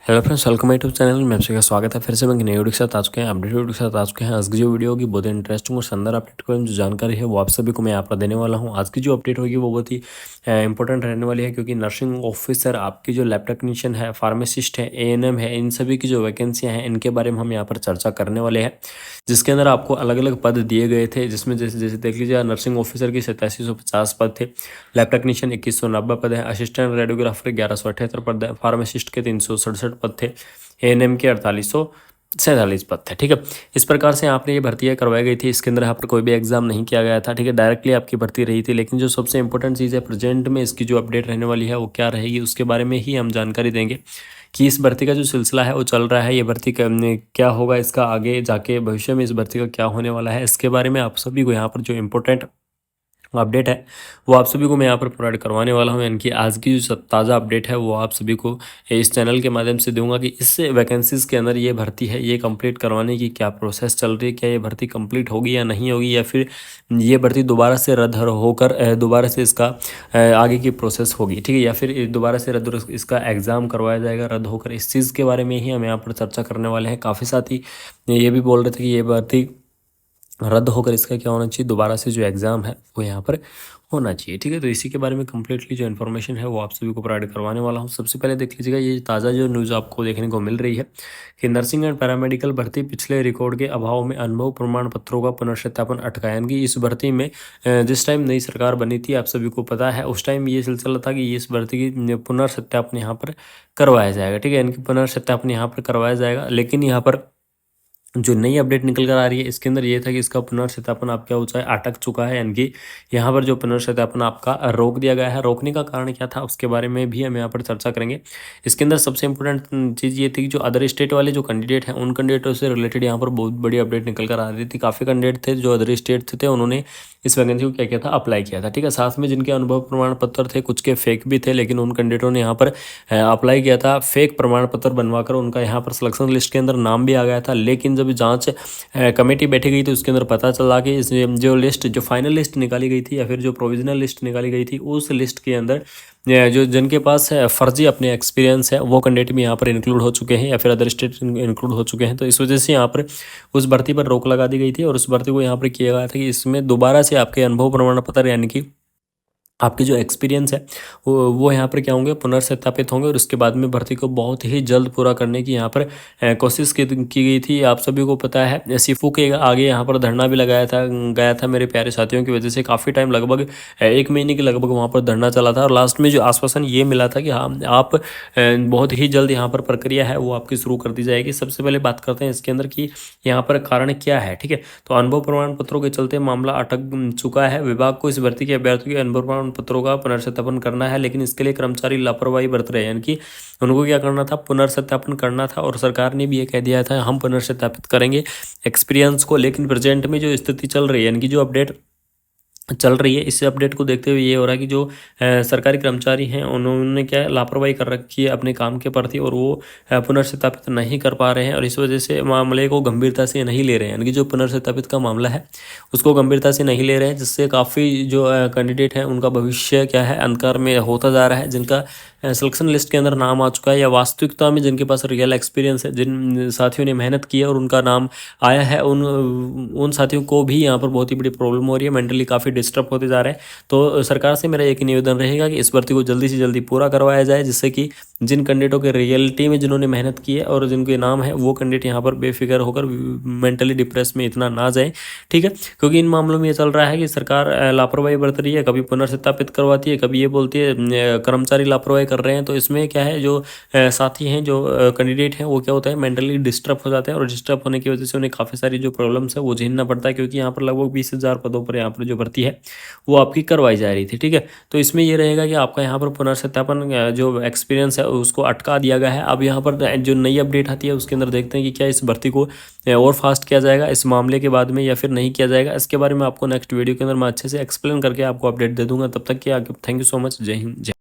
Hello friends, welcome my YouTube channel में आप सभी का स्वागत है। फिर से मैं एक नई वीडियो के साथ आ चुके हैं, अपडेट वीडियो के साथ आ चुके हैं। आज की जो वीडियो होगी बहुत इंटरेस्टिंग और शानदार अपडेट को जो जानकारी है वो आप सभी को मैं यहाँ पर देने वाला हूँ। आज की जो अपडेट होगी वो बहुत ही इंपॉर्टेंट रहने वाली है, क्योंकि नर्सिंग ऑफिसर, आपकी जो लैब टेक्नीशियन है, फार्मासिस्ट है, एएनएम है, इन सभी की जो वैकेंसियाँ हैं इनके बारे में हम यहाँ पर चर्चा करने वाले हैं, जिसके अंदर आपको अलग अलग पद दिए गए थे। जिसमें जैसे जैसे देख लीजिए, नर्सिंग ऑफिसर की 8750 पद थे, लैब टेक्नीशियन 2190 पद है, असिस्टेंट रेडियोग्राफर 1178 पद है, फार्मासिस्ट के 367 पद थे, एएनएम के 4847 पद थे। ठीक है, इस प्रकार से आपने ये भर्तियाँ करवाई गई थी। इसके अंदर यहाँ पर कोई भी एग्जाम नहीं किया गया था। ठीक है, डायरेक्टली आपकी भर्ती रही थी। लेकिन जो सबसे इंपॉर्टेंट चीज़ है प्रेजेंट में इसकी जो अपडेट रहने वाली है वो क्या रहेगी, उसके बारे में ही हम जानकारी देंगे कि इस भर्ती का जो सिलसिला है वो चल रहा है। ये भर्ती क्या होगा, इसका आगे जाके भविष्य में इस भर्ती का क्या होने वाला है, इसके बारे में आप सभी को यहाँ पर जो इम्पोर्टेंट अपडेट है वो आप सभी को मैं यहाँ पर प्रोवाइड करवाने वाला हूँ। यानी कि आज की जो ताज़ा अपडेट है वो आप सभी को इस चैनल के माध्यम से दूंगा कि इस वैकेंसीज़ के अंदर ये भर्ती है, ये कंप्लीट करवाने की क्या प्रोसेस चल रही है, क्या ये भर्ती कंप्लीट होगी या नहीं होगी, या फिर ये भर्ती दोबारा से रद्द होकर दोबारा से इसका आगे की प्रोसेस होगी। ठीक है, या फिर दोबारा से रद्द इसका एग्ज़ाम करवाया जाएगा रद्द होकर। इस चीज़ के बारे में ही हम यहाँ पर चर्चा करने वाले हैं। काफ़ी साथी ये भी बोल रहे थे कि ये भर्ती रद्द होकर इसका क्या होना चाहिए, दोबारा से जो एग्ज़ाम है वो यहाँ पर होना चाहिए। ठीक है, तो इसी के बारे में कंप्लीटली जो इन्फॉर्मेशन है वो आप सभी को प्रोवाइड करवाने वाला हूँ। सबसे पहले देख लीजिएगा, ये ताज़ा जो न्यूज़ आपको देखने को मिल रही है कि नर्सिंग एंड पैरामेडिकल भर्ती पिछले रिकॉर्ड के अभाव में अनुभव प्रमाण पत्रों का पुनर्सत्यापन अटकाया। यानी इस भर्ती में जिस टाइम नई सरकार बनी थी, आप सभी को पता है, उस टाइम ये सिलसिला था कि इस भर्ती की पुनर्सत्यापन यहाँ पर करवाया जाएगा। ठीक है, इनकी पुनर्सत्यापन यहाँ पर करवाया जाएगा। लेकिन यहाँ पर जो नई अपडेट निकल कर आ रही है इसके अंदर ये था कि इसका पुनर्सत्यापन आपका हो चाहे अटक चुका है। यानी कि यहाँ पर जो पुनर्सत्यापन आपका रोक दिया गया है, रोकने का कारण क्या था उसके बारे में भी हम यहाँ पर चर्चा करेंगे। इसके अंदर सबसे इंपॉर्टेंट चीज़ ये थी कि जो अदर स्टेट वाले जो कैंडिडेट हैं उन कैंडिडेटों से रिलेटेड यहाँ पर बहुत बड़ी अपडेट निकल कर आ रही थी। काफ़ी कैंडिडेट थे जो अदर स्टेट थे, उन्होंने इस वैकेंसी को क्या किया था, अप्लाई किया था। ठीक है, साथ में जिनके अनुभव प्रमाण पत्र थे, कुछ के फेक भी थे, लेकिन उन कैंडिडेटों ने यहाँ पर अप्लाई किया था फेक प्रमाण पत्र बनवाकर। उनका यहाँ पर सिलेक्शन लिस्ट के अंदर नाम भी आ गया था। लेकिन जब जाँच कमेटी बैठी गई तो उसके अंदर पता चला कि इस जो लिस्ट, जो फाइनल लिस्ट निकाली गई थी या फिर जो प्रोविजनल लिस्ट निकाली गई थी, उस लिस्ट के अंदर जो जिनके पास फर्जी अपने एक्सपीरियंस है वो कैंडिडेट भी यहाँ पर इंक्लूड हो चुके हैं या फिर अदर स्टेट इंक्लूड हो चुके हैं। तो इस वजह से यहाँ पर उस भर्ती पर रोक लगा दी गई थी और उस भर्ती को यहाँ पर किया गया था कि इसमें दोबारा से आपके अनुभव प्रमाण पत्र यानी कि आपके जो एक्सपीरियंस है वो यहाँ पर क्या होंगे, पुनर्सत्यापित होंगे। और उसके बाद में भर्ती को बहुत ही जल्द पूरा करने की यहाँ पर कोशिश की गई थी। आप सभी को पता है, सिफू के आगे यहाँ पर धरना भी लगाया था गया था मेरे प्यारे साथियों की वजह से। काफ़ी टाइम, लगभग 1 महीने के लगभग वहाँ पर धरना चला था और लास्ट में जो आश्वासन ये मिला था कि हाँ, आप बहुत ही जल्द यहाँ पर प्रक्रिया है वो आपकी शुरू कर दी जाएगी। सबसे पहले बात करते हैं इसके अंदर कि यहाँ पर कारण क्या है। ठीक है, तो अनुभव प्रमाण पत्रों के चलते मामला अटक चुका है। विभाग को इस भर्ती के अभ्यर्थियों के अनुभव प्रमाण पत्रों का पुनर्सत्यापन करना है, लेकिन इसके लिए कर्मचारी लापरवाही बरत रहे हैं। यानी कि उनको क्या करना था, पुनर्सत्यापन करना था और सरकार ने भी ये कह दिया था हम पुनर्सत्यापित करेंगे एक्सपीरियंस को। लेकिन प्रेजेंट में जो स्थिति चल रही है, यानी कि जो अपडेट चल रही है, इस अपडेट को देखते हुए ये हो रहा है कि जो सरकारी कर्मचारी हैं उन्होंने क्या लापरवाही कर रखी है अपने काम के प्रति और वो पुनर्सत्यापित नहीं कर पा रहे हैं और इस वजह से मामले को गंभीरता से नहीं ले रहे हैं। यानी कि जो पुनर्सत्यापित का मामला है उसको गंभीरता से नहीं ले रहे हैं, जिससे काफ़ी जो कैंडिडेट हैं उनका भविष्य क्या है, अंधकार में होता जा रहा है। जिनका सिलेक्शन लिस्ट के अंदर नाम आ चुका है या वास्तविकता में जिनके पास रियल एक्सपीरियंस है, जिन साथियों ने मेहनत की है और उनका नाम आया है, उन साथियों को भी यहाँ पर बहुत ही बड़ी प्रॉब्लम हो रही है, मेंटली काफ़ी डिस्टर्ब होते जा रहे हैं। तो सरकार से मेरा एक निवेदन रहेगा कि इस भर्ती को जल्दी से जल्दी पूरा करवाया जाए, जिससे कि जिन कैंडिडेटों के रियलिटी में जिन्होंने मेहनत की है और जिनके नाम है वो कैंडिडेट यहाँ पर बेफिक्र होकर मेंटली डिप्रेस में इतना ना जाए। ठीक है, क्योंकि इन मामलों में ये चल रहा है कि सरकार लापरवाही बरत रही है, कभी पुनर्सत्यापित करवाती है, कभी ये बोलती है कर्मचारी लापरवाही कर रहे हैं। तो इसमें क्या है, जो साथी हैं, जो कैंडिडेट हैं, वो क्या होता है, मेंटली डिस्टर्ब हो जाते हैं और डिस्टर्ब होने की वजह से उन्हें काफ़ी सारी जो प्रॉब्लम्स है वो झेलना पड़ता है, क्योंकि यहाँ पर लगभग 20,000 पदों पर यहाँ पर जो भर्ती है वो आपकी करवाई जा रही थी। ठीक है, तो इसमें ये रहेगा कि आपका यहाँ पर पुनर्सत्यापन जो एक्सपीरियंस है उसको अटका दिया गया है। अब यहाँ पर जो नई अपडेट आती है उसके अंदर देखते हैं कि क्या इस भर्ती को और फास्ट किया जाएगा इस मामले के बाद में या फिर नहीं किया जाएगा। इसके बारे में आपको नेक्स्ट वीडियो के अंदर मैं अच्छे से एक्सप्लेन करके आपको अपडेट दे दूंगा। तब तक कि थैंक यू सो मच। जय हिंद।